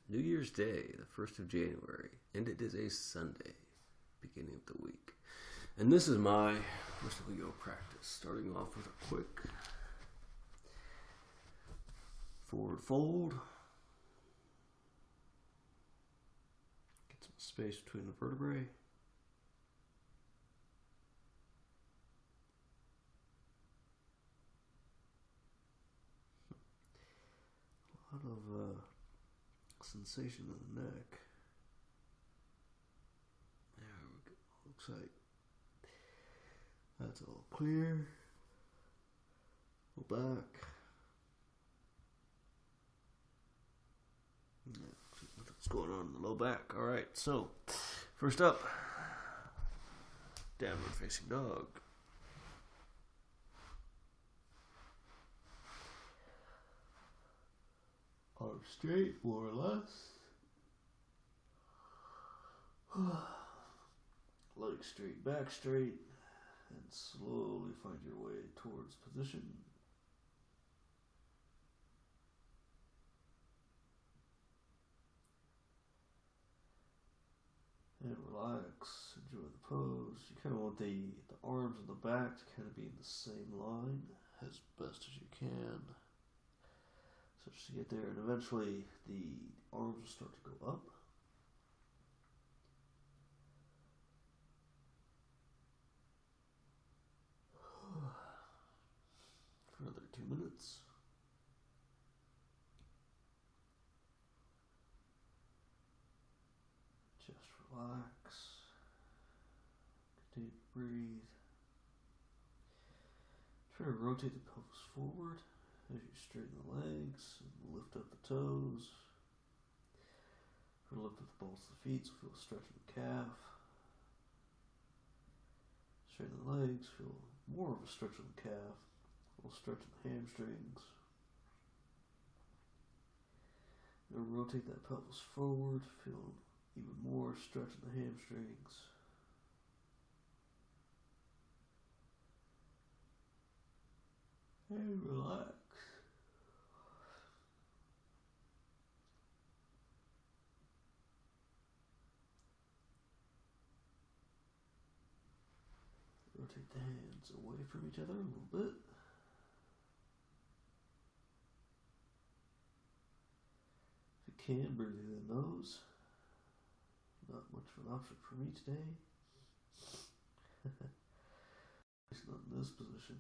New Year's Day, the 1st of January, and it is a Sunday, beginning of the week. And this is my first Lego practice, starting off with a quick forward fold. Get some space between the vertebrae. A lot of sensation in the neck. There we go. Looks like that's all clear. Go back. Yeah, what's going on in the low back? All right, so first up, downward facing dog. Arms straight, more or less. Legs straight, back straight, and slowly find your way towards position. And relax, enjoy the pose. You kind of want the arms and the back to kind of be in the same line as best as you can. So just to get there, and eventually the arms will start to go up. For another 2 minutes. Just relax. Continue to breathe. Try to rotate the pelvis forward as you straighten the legs and lift up the toes. Or lift up the balls of the feet, so feel a stretch in the calf. Straighten the legs, feel more of a stretch in the calf, a little stretch in the hamstrings. And rotate that pelvis forward, feel even more stretch in the hamstrings. And relax. Rotate the hands away from each other a little bit. If you can, breathe through the nose. Not much of an option for me today. At least not in this position.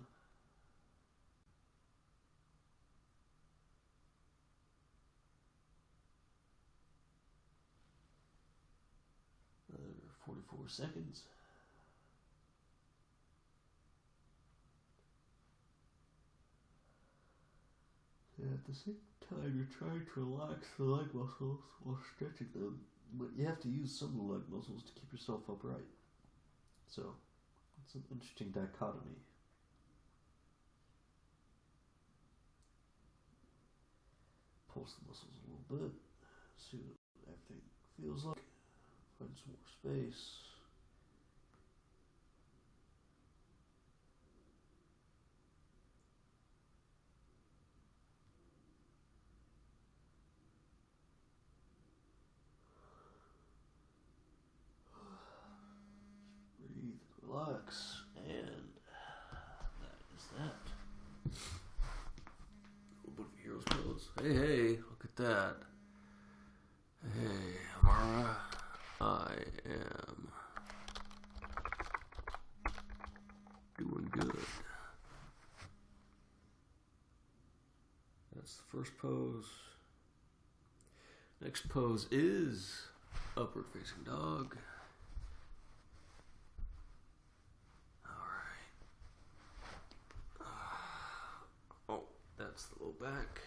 Another 44 seconds. And at the same time, you're trying to relax the leg muscles while stretching them, but you have to use some of the leg muscles to keep yourself upright. So, it's an interesting dichotomy. Pulse the muscles a little bit, see what everything feels like, find some more space. Breathe, relax, and that is that. A little bit of hero's pose. Hey, look at that. Hey, Amara, I am doing good. That's the first pose. Next pose is upward facing dog. That's the low back,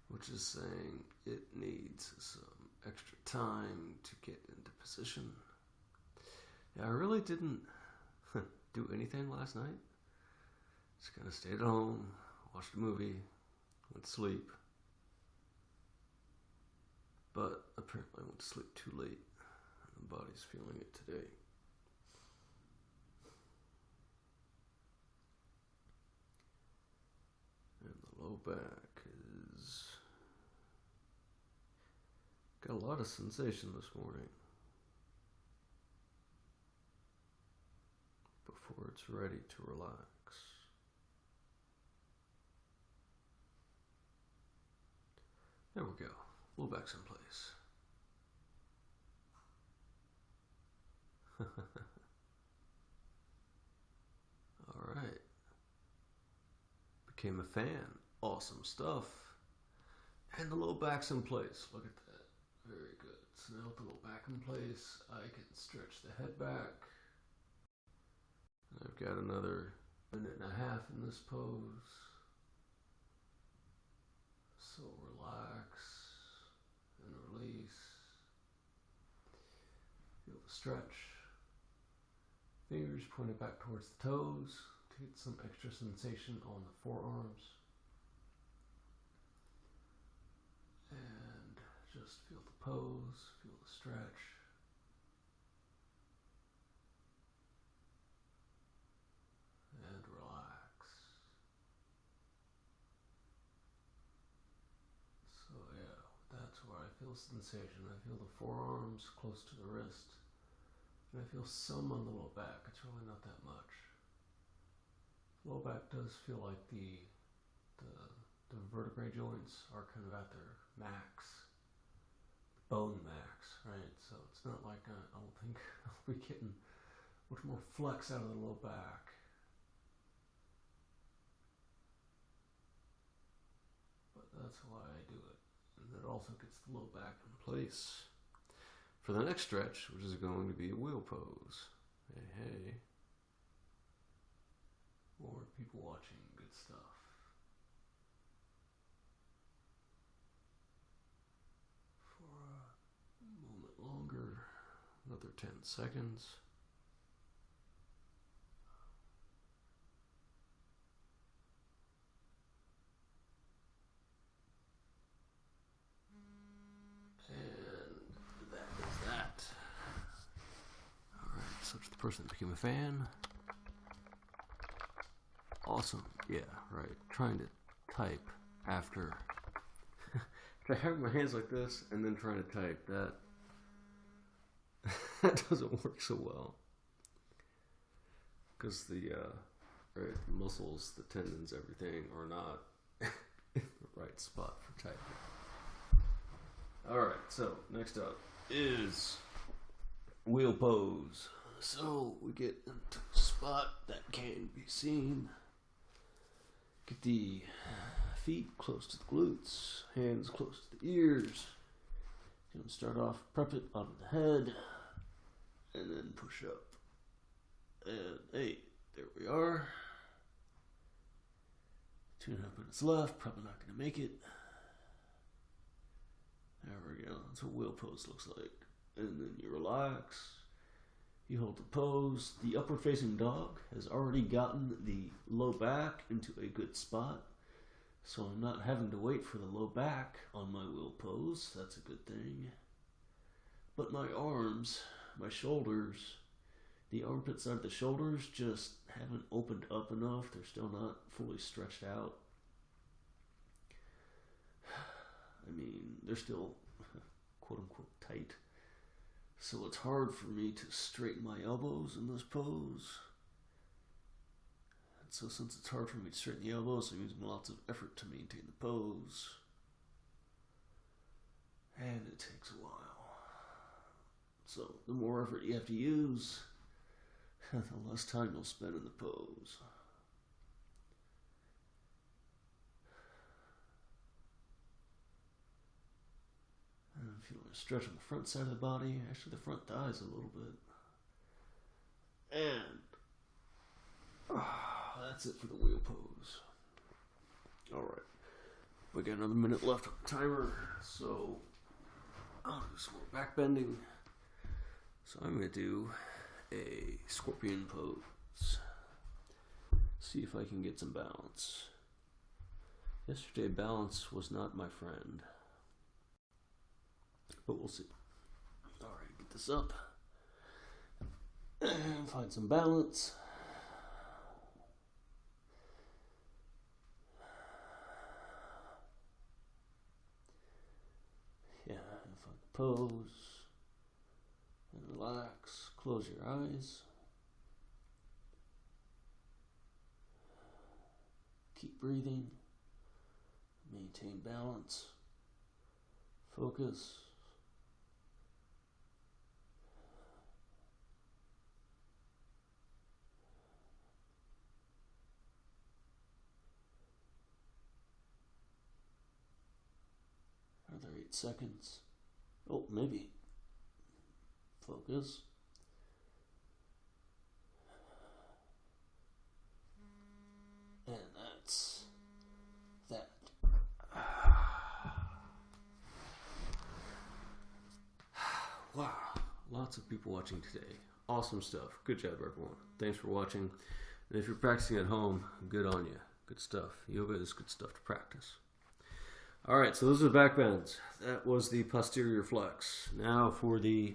which is saying it needs some extra time to get into position. Yeah, I really didn't do anything last night. Just kind of stayed at home, watched a movie, went to sleep. But apparently I went to sleep too late, and the body's feeling it today. Low back is Got a lot of sensation this morning. Before it's ready to relax. There we go. Low back's in place. Alright. Became a fan. Awesome stuff. And the low back's in place. Look at that. Very good. So now with the low back in place, I can stretch the head back. And I've got another minute and a half in this pose. So relax and release. Feel the stretch. Fingers pointed back towards the toes to get some extra sensation on the forearms. And just feel the pose, feel the stretch. And relax. So yeah, that's where I feel sensation. I feel the forearms close to the wrist. And I feel some on the low back. It's really not that much. Low back does feel like the vertebrae joints are kind of at their max, bone max, right? So it's not like I don't think I'll be getting much more flex out of the low back. But that's why I do it. And it also gets the low back in place. For the next stretch, which is going to be a wheel pose. Hey, hey. More people watching, good stuff. For a moment longer, another 10 seconds. Such the person that became a fan. Awesome. Yeah, right. Trying to type after having my hands like this and then trying to type, that doesn't work so well. Because the muscles, the tendons, everything are not in the right spot for typing. Alright, so next up is wheel pose. So we get into a spot that can be seen. Get the feet close to the glutes, hands close to the ears. Gonna start off, prep it onto the head, and then push up. And hey, there we are. 2.5 minutes left, probably not gonna make it. There we go, that's what wheel pose looks like. And then you relax. You hold the pose. The upward facing dog has already gotten the low back into a good spot. So I'm not having to wait for the low back on my wheel pose. That's a good thing. But my arms, my shoulders, the armpit side of the shoulders just haven't opened up enough. They're still not fully stretched out. I mean, they're still quote unquote tight. So it's hard for me to straighten my elbows in this pose. And so since it's hard for me to straighten the elbows, I'm using lots of effort to maintain the pose. And it takes a while. So the more effort you have to use, the less time you'll spend in the pose. And I'm feeling a stretch on the front side of the body, actually the front thighs a little bit. And that's it for the wheel pose. Alright, we got another minute left on the timer, so I'll do some more back bending. So I'm going to do a scorpion pose. See if I can get some balance. Yesterday, balance was not my friend. But we'll see. Alright, get this up. And find some balance. Yeah, find the pose and relax. Close your eyes. Keep breathing. Maintain balance. Focus. Another 8 seconds. Oh, maybe. Focus. And that's that. Wow, lots of people watching today. Awesome stuff. Good job, everyone. Thanks for watching. And if you're practicing at home, good on you. Good stuff. Yoga is good stuff to practice. All right, so those are the back bends. That was the posterior flex. Now for the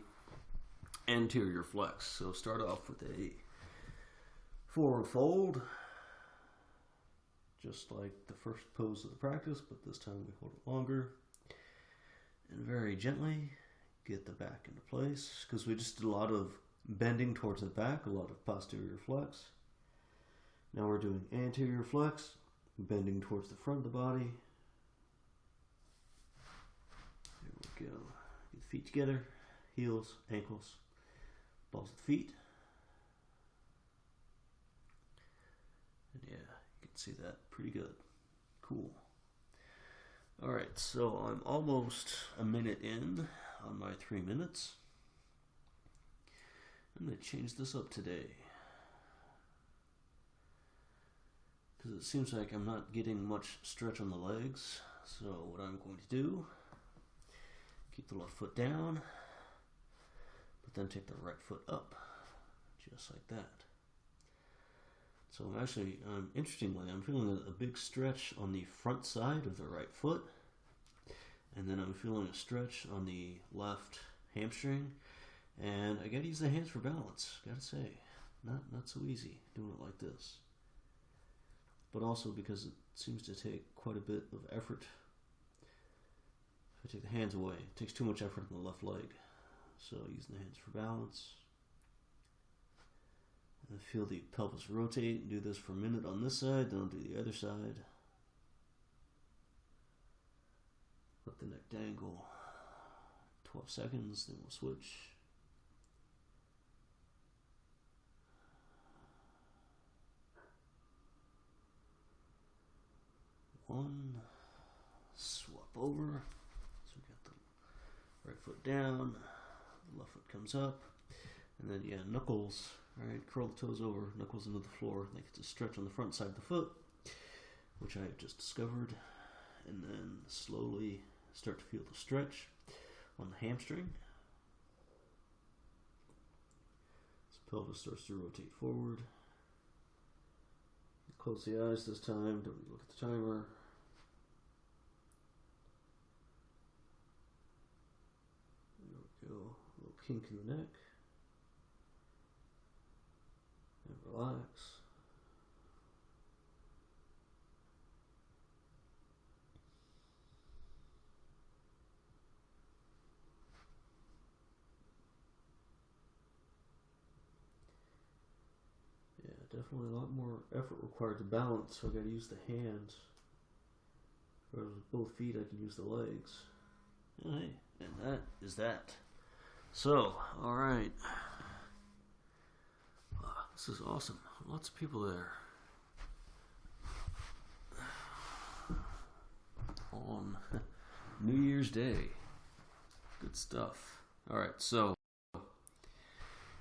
anterior flex. So start off with a forward fold, just like the first pose of the practice, but this time we hold it longer. And very gently get the back into place, because we just did a lot of bending towards the back, a lot of posterior flex. Now we're doing anterior flex, bending towards the front of the body. There we go. Get the feet together, heels, ankles, balls of the feet. And yeah, you can see that pretty good. Cool. Alright, so I'm almost a minute in on my 3 minutes. I'm going to change this up today, because it seems like I'm not getting much stretch on the legs. So what I'm going to do, keep the left foot down, but then take the right foot up, just like that. So I'm actually, interestingly, I'm feeling a big stretch on the front side of the right foot, and then I'm feeling a stretch on the left hamstring, and I gotta use the hands for balance, gotta say. Not so easy doing it like this. But also because it seems to take quite a bit of effort. If I take the hands away, it takes too much effort on the left leg. So using the hands for balance. And feel the pelvis rotate. Do this for a minute on this side, then I'll do the other side. Let the neck dangle. 12 seconds, then we'll switch. One, swap over. So we got the right foot down, the left foot comes up, and then yeah, knuckles, right, curl the toes over, knuckles into the floor, they get to stretch on the front side of the foot, which I have just discovered, and then slowly start to feel the stretch on the hamstring. This pelvis starts to rotate forward. Close the eyes this time, don't look at the timer. There we go, a little kink in the neck. And relax. Definitely a lot more effort required to balance, so I gotta use the hands. Whereas with both feet I can use the legs. Hey, and that is that. So, alright. Wow, this is awesome. Lots of people there. On New Year's Day. Good stuff. Alright, so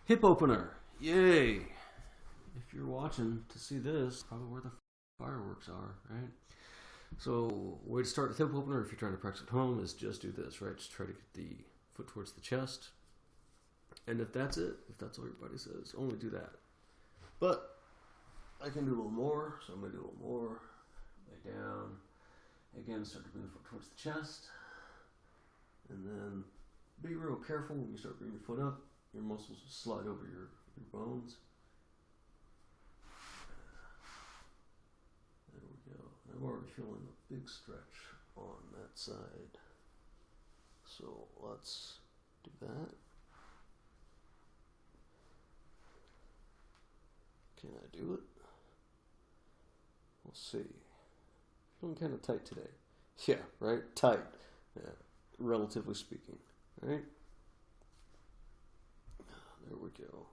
hip opener. Yay! If you're watching to see this, probably where the fireworks are, right? So, way to start with hip opener, if you're trying to practice at home, is just do this, right? Just try to get the foot towards the chest. And if that's it, if that's all your body says, only do that. But I can do a little more, so I'm going to do a little more. Lay down. Again, start to bring the foot towards the chest. And then be real careful when you start bringing your foot up. Your muscles will slide over your bones. I'm already feeling a big stretch on that side. So let's do that. Can I do it? We'll see. Feeling kind of tight today. Yeah, right? Tight. Yeah, relatively speaking. Right? There we go.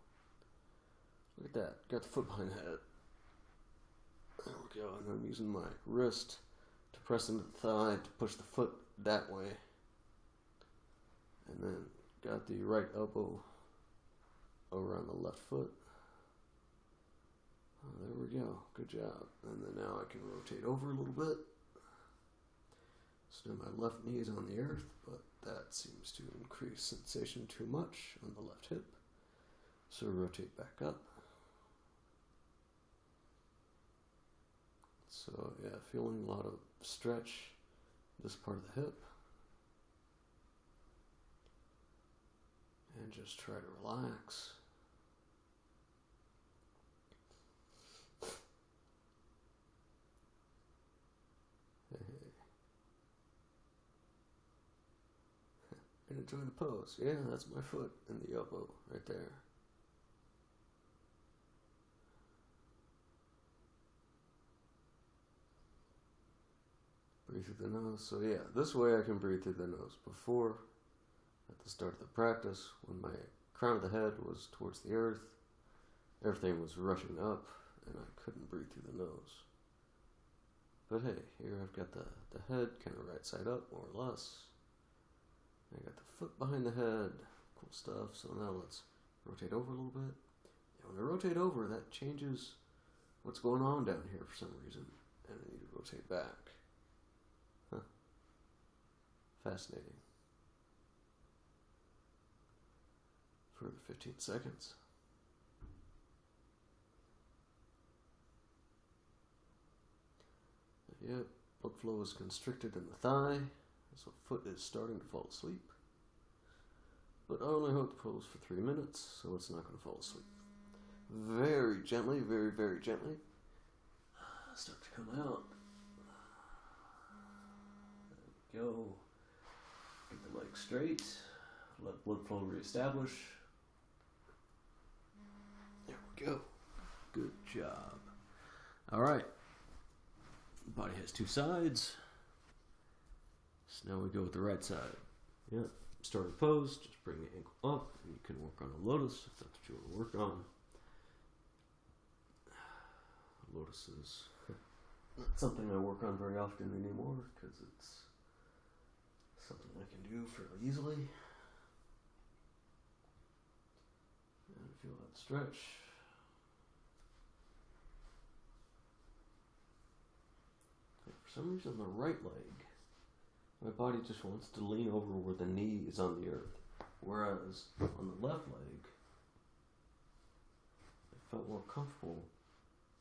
Look at that. Got the foot behind the head. There we go. And I'm using my wrist to press into the thigh to push the foot that way. And then got the right elbow around the left foot. Oh, there we go. Good job. And then now I can rotate over a little bit. So now my left knee is on the earth, but that seems to increase sensation too much on the left hip. So rotate back up. So yeah, feeling a lot of stretch this part of the hip. And just try to relax. And enjoy the pose. Yeah, that's my foot and the elbow right there. Breathe through the nose. So yeah, this way I can breathe through the nose. Before, at the start of the practice, when my crown of the head was towards the earth, everything was rushing up and I couldn't breathe through the nose. But hey, here I've got the head kind of right side up, more or less. I got the foot behind the head. Cool stuff. So now let's rotate over a little bit. Yeah, when I rotate over, that changes what's going on down here for some reason. And I need to rotate back. Huh. Fascinating. For 15 seconds. Yep, blood flow is constricted in the thigh, so foot is starting to fall asleep. But I only hold the pose for 3 minutes, so it's not going to fall asleep. Very gently, very, very gently. Start to come out. There we go. Get the leg straight. Let blood flow reestablish. There we go. Good job. All right. Body has two sides. So now we go with the right side. Yep. Start a pose. Just bring the ankle up. And you can work on a lotus if that's what you want to work on. Lotus is not something I work on very often anymore because it's something I can do fairly easily. And feel that stretch. For some reason, on the right leg, my body just wants to lean over where the knee is on the earth. Whereas on the left leg, I felt more comfortable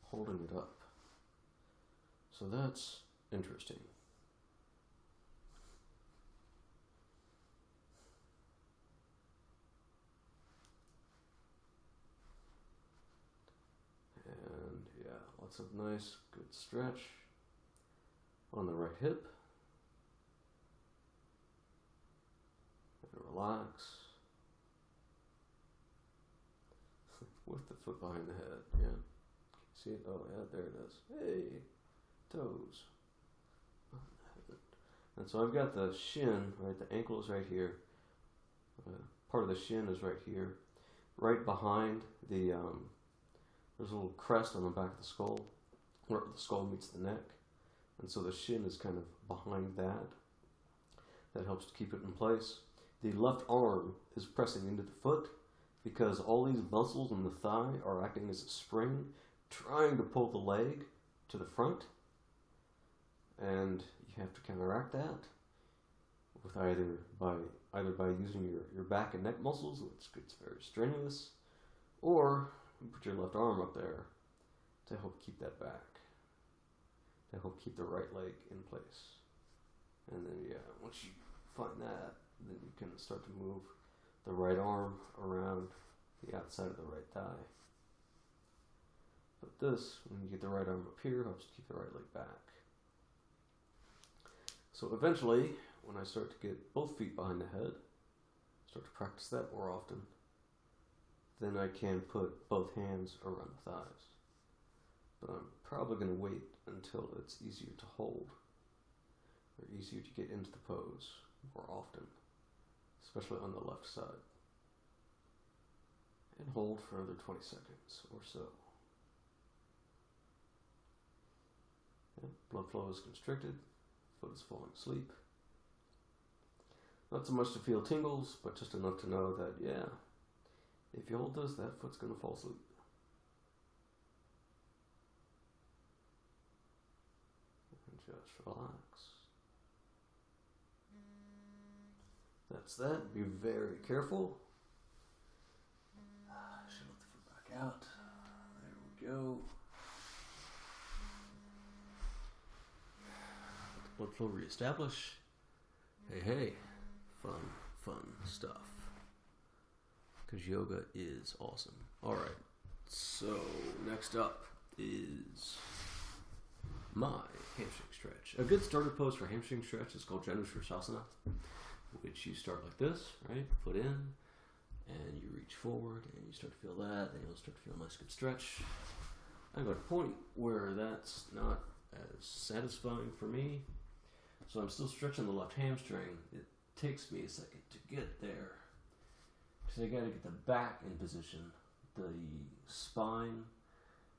holding it up. So that's interesting. And yeah, lots of nice, good stretch on the right hip. And relax. With the foot behind the head, yeah. See it? Oh yeah, there it is. Hey, toes. And so I've got the shin, right, the ankle is right here. Part of the shin is right here. Right behind the, there's a little crest on the back of the skull, where the skull meets the neck. And so the shin is kind of behind that. That helps to keep it in place. The left arm is pressing into the foot because all these muscles in the thigh are acting as a spring, trying to pull the leg to the front. And you have to counteract that with either by using your back and neck muscles, which gets very strenuous, or you put your left arm up there to help keep that back. To help keep the right leg in place. And then yeah, once you find that, then you can start to move the right arm around the outside of the right thigh. But this, when you get the right arm up here, helps to keep the right leg back. So eventually, when I start to get both feet behind the head, start to practice that more often, then I can put both hands around the thighs. But I'm probably going to wait until it's easier to hold, or easier to get into the pose more often, especially on the left side. And hold for another 20 seconds or so. Yeah, blood flow is constricted, foot is falling asleep. Not so much to feel tingles, but just enough to know that, yeah, if you hold this, that foot's going to fall asleep. And just relax. That's that. Be very careful. I should let the foot back out. There we go. Let the blood flow reestablish. Hey, fun stuff. Because yoga is awesome. Alright, so next up is my hamstring stretch. A good starter pose for hamstring stretch is called Janushrasana, which you start like this, right? Foot in, and you reach forward, and you start to feel that, and you'll start to feel a nice good stretch. I got a point where that's not as satisfying for me, so I'm still stretching the left hamstring. It takes me a second to get there, because I got to get the back in position. The spine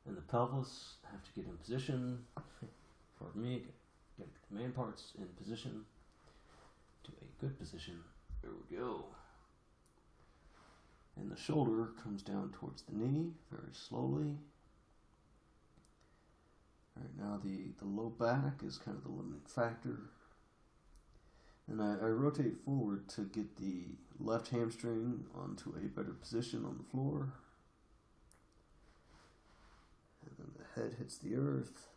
and the pelvis have to get in position. Pardon me, got to get the main parts in position to a good position. There we go. And the shoulder comes down towards the knee very slowly. Alright, now the low back is kind of the limiting factor. And I rotate forward to get the left hamstring onto a better position on the floor. And then the head hits the earth.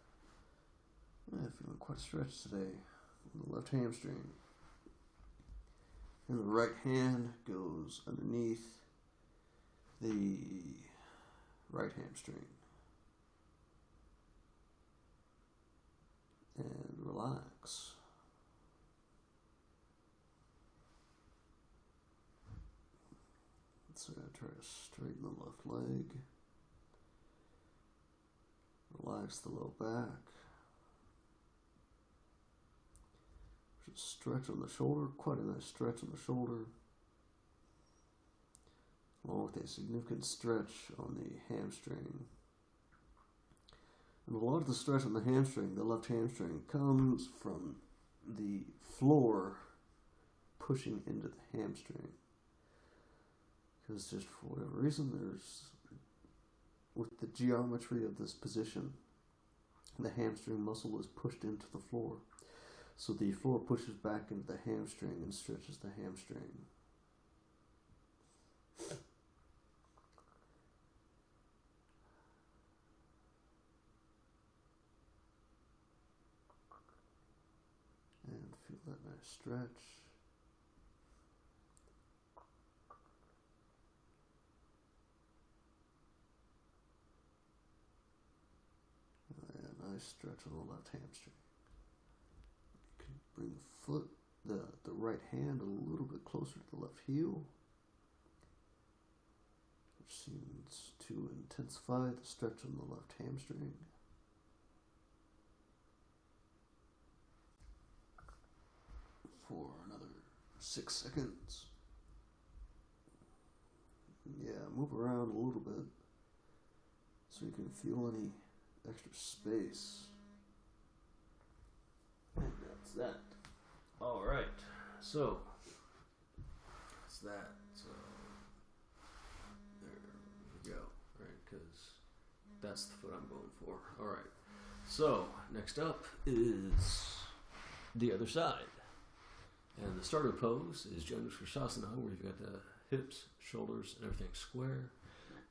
I'm feeling quite stretched today on the left hamstring. And the right hand goes underneath the right hamstring. And relax. So I'm going to try to straighten the left leg. Relax the low back. Just stretch on the shoulder, quite a nice stretch on the shoulder. Along with a significant stretch on the hamstring. And a lot of the stretch on the hamstring, the left hamstring, comes from the floor pushing into the hamstring. Because just for whatever reason, with the geometry of this position, the hamstring muscle is pushed into the floor. So the floor pushes back into the hamstring and stretches the hamstring. And feel that nice stretch. And nice stretch on the left hamstring. You can bring the foot, the right hand a little bit closer to the left heel, which seems to intensify the stretch on the left hamstring. For another 6 seconds. Yeah, move around a little bit so you can feel any extra space. And that's that. Alright, so that's that. So there we go, right? Because that's the foot I'm going for. Alright, so next up is the other side. And the starter pose is Janushrasana, where you've got the hips, shoulders, and everything square.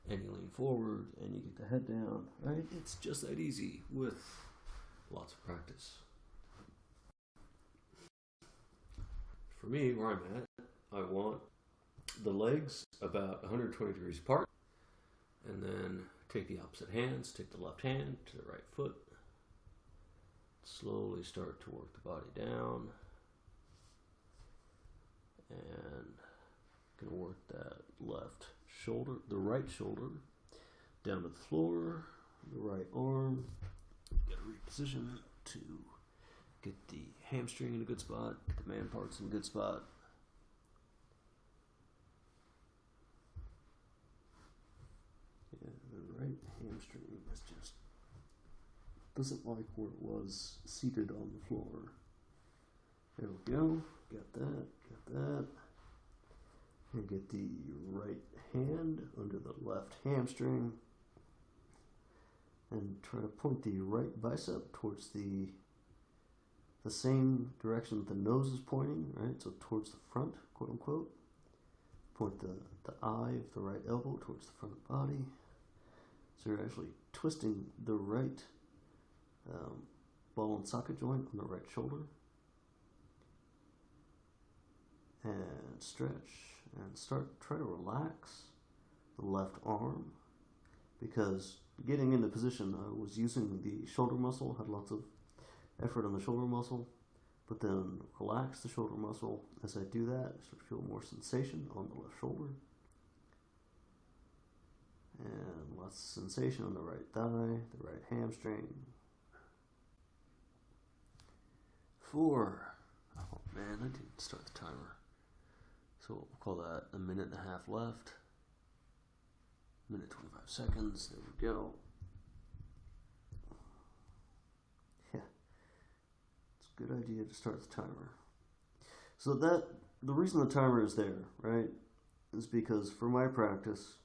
And you lean forward and you get the head down, right? It's just that easy with lots of practice. For me, where I'm at, I want the legs about 120 degrees apart. And then take the opposite hands, take the left hand to the right foot. Slowly start to work the body down. And gonna work that left shoulder, the right shoulder, down to the floor, the right arm. Gotta reposition to get the hamstring in a good spot, get the man parts in a good spot. Yeah, the right hamstring is just doesn't like where it was seated on the floor. There we go. Got that. Got that. And get the right hand under the left hamstring. And try to point the right bicep towards the same direction that the nose is pointing, right? So towards the front, quote unquote. Point the eye of the right elbow towards the front of the body. So you're actually twisting the right ball and socket joint on the right shoulder. And stretch and try to relax the left arm, because getting into position I was using the shoulder muscle, had lots of effort on the shoulder muscle, but then relax the shoulder muscle. As I do that, I start to feel more sensation on the left shoulder and lots of sensation on the right thigh, the right hamstring. 4. Oh man, I didn't start the timer. So we'll call that a minute and a half left. Minute 25 seconds. There we go. Yeah, it's a good idea to start the timer. So the reason the timer is there, right, is because for my practice,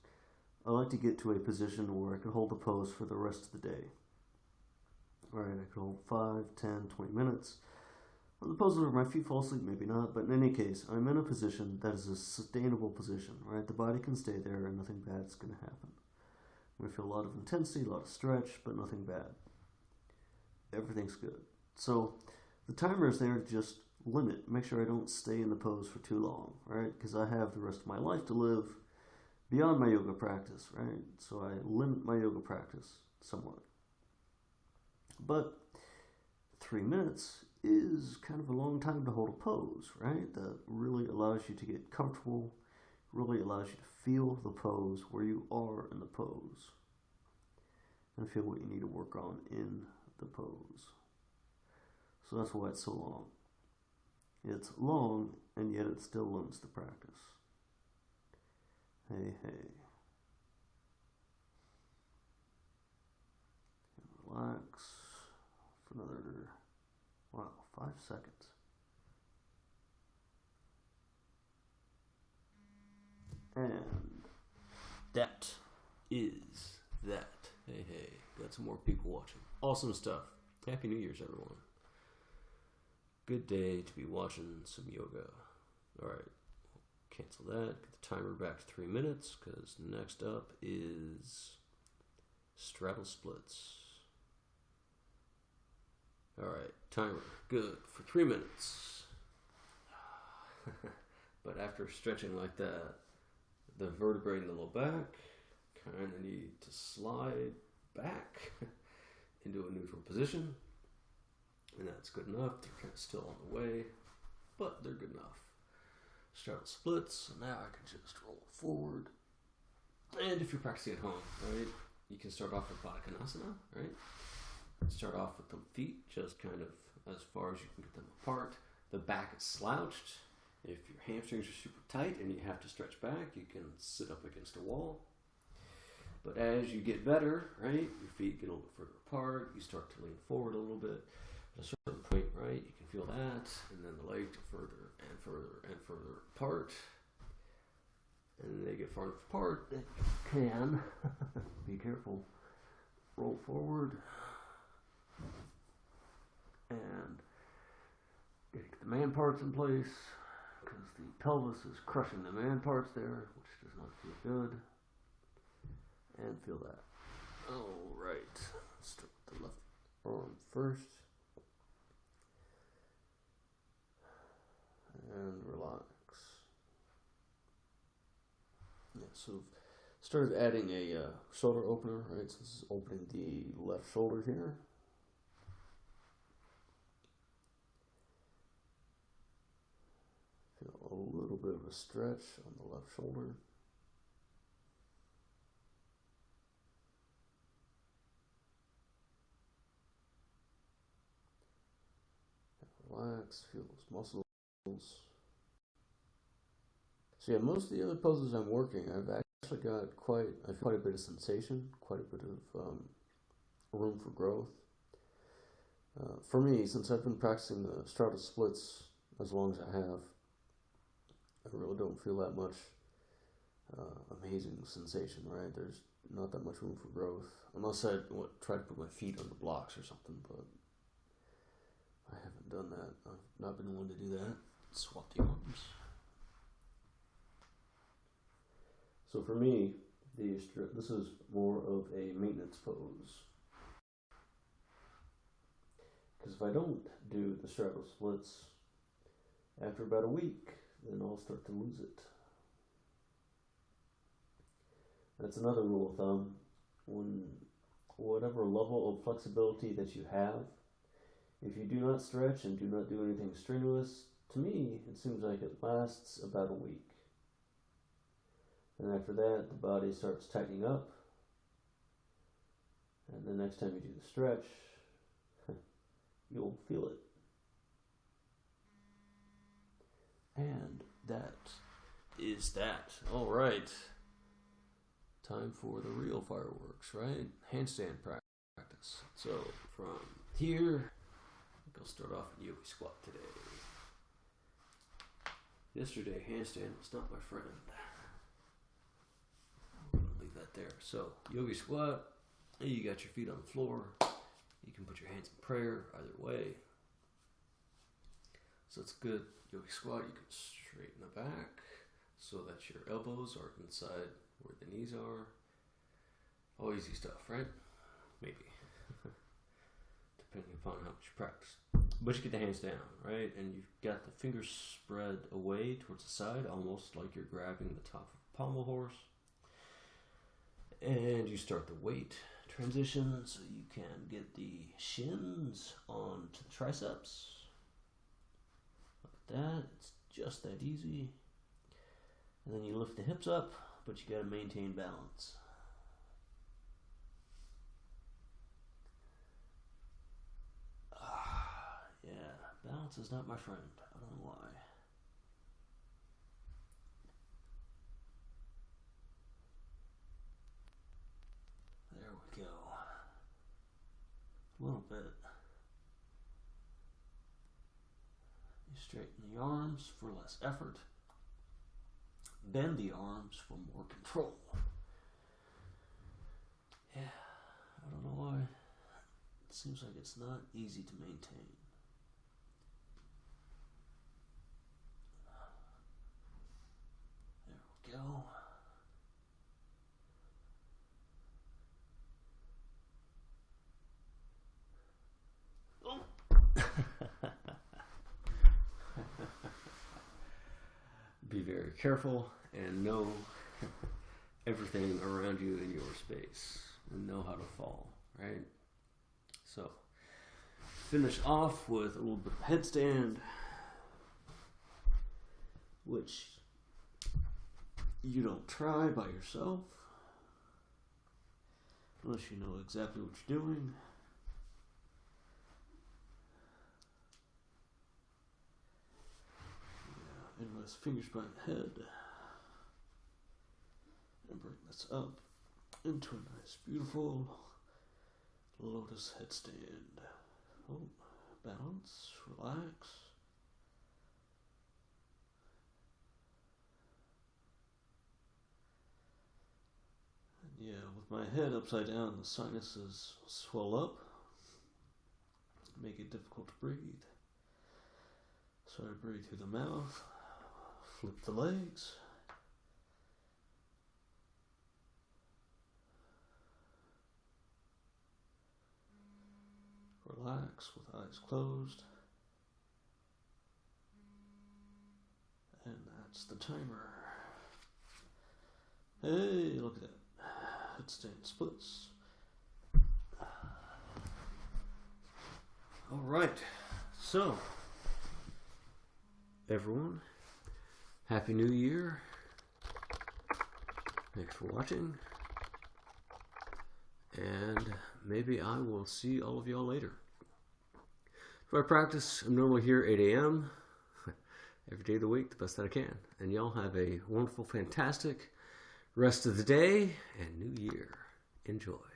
I like to get to a position where I can hold the pose for the rest of the day. Right, I can hold 5, 10, 20 minutes. Well, the poses where my feet fall asleep, maybe not, but in any case, I'm in a position that is a sustainable position, right? The body can stay there and nothing bad is going to happen. I'm going to feel a lot of intensity, a lot of stretch, but nothing bad. Everything's good. So the timer is there to just make sure I don't stay in the pose for too long, right? Because I have the rest of my life to live beyond my yoga practice, right? So I limit my yoga practice somewhat. But 3 minutes is kind of a long time to hold a pose, right? That really allows you to get comfortable, really allows you to feel the pose where you are in the pose, and feel what you need to work on in the pose. So that's why it's so long. It's long, and yet it still limits the practice. Hey. Relax for another, 5 seconds. And that is that. Hey, got some more people watching. Awesome stuff. Happy New Year's, everyone. Good day to be watching some yoga. Alright, cancel that. Get the timer back to 3 minutes, because next up is straddle splits. Alright, timer. Good. For 3 minutes. But after stretching like that, the vertebrae in the low back kind of need to slide back into a neutral position. And that's good enough. They're kind of still on the way, but they're good enough. Straddle splits. So now I can just roll forward. And if you're practicing at home, right, you can start off with Baddha Konasana, right? Start off with the feet just kind of as far as you can get them apart. The back is slouched. If your hamstrings are super tight and you have to stretch back, you can sit up against a wall. But as you get better, right, your feet get a little bit further apart. You start to lean forward a little bit. At a certain point, right, you can feel that. And then the legs get further and further and further apart. And they get far enough apart that you can, be careful, roll forward. And get the man parts in place, because the pelvis is crushing the man parts there, which does not feel good. And feel that. Alright, let's start with the left arm first. And relax. Yeah, so started adding a shoulder opener, right? So this is opening the left shoulder here. Feel a little of a stretch on the left shoulder. Relax, feel those muscles. So yeah, most of the other poses I'm working, I've actually got quite a bit of sensation, quite a bit of room for growth. For me, since I've been practicing the straddle splits as long as I have, I really don't feel that much amazing sensation, right? There's not that much room for growth, unless I try to put my feet on the blocks or something, but I haven't done that. I've not been one to do that. Swap the arms. So for me, this is more of a maintenance pose. Because if I don't do the straddle splits, after about a week, then I'll start to lose it. That's another rule of thumb. When whatever level of flexibility that you have, if you do not stretch and do not do anything strenuous, to me, it seems like it lasts about a week. And after that, the body starts tightening up. And the next time you do the stretch, you'll feel it. And that is that. All right. Time for the real fireworks, right? Handstand practice. So from here, I'll start off in yogi squat today. Yesterday, handstand was not my friend. I'm gonna leave that there. So yogi squat, you got your feet on the floor. You can put your hands in prayer either way. So it's good. Yogi squat, you can straighten the back so that your elbows are inside where the knees are. All easy stuff, right? Maybe. Depending upon how much you practice. But you get the hands down, right? And you've got the fingers spread away towards the side, almost like you're grabbing the top of a pommel horse. And you start the weight transition so you can get the shins onto the triceps. Like that. It's just that easy. And then you lift the hips up, but you got to maintain balance. Yeah, balance is not my friend. I don't know why. There we go. A little bit. You straighten the arms for less effort. Bend the arms for more control. Yeah, I don't know why. It seems like it's not easy to maintain. There we go. Be very careful and know everything around you in your space and know how to fall, right? So, finish off with a little bit of headstand, which you don't try by yourself unless you know exactly what you're doing. And rest fingers by the head. And bring this up into a nice, beautiful lotus headstand. Oh, balance, relax. And yeah, with my head upside down, the sinuses swell up, make it difficult to breathe. So I breathe through the mouth. Flip the legs. Relax with eyes closed. And that's the timer. Hey, look at that. Headstand splits. All right. So, everyone, Happy New Year. Thanks for watching. And maybe I will see all of y'all later. For my practice, I'm normally here 8 a.m. every day of the week, the best that I can. And y'all have a wonderful, fantastic rest of the day and New Year. Enjoy.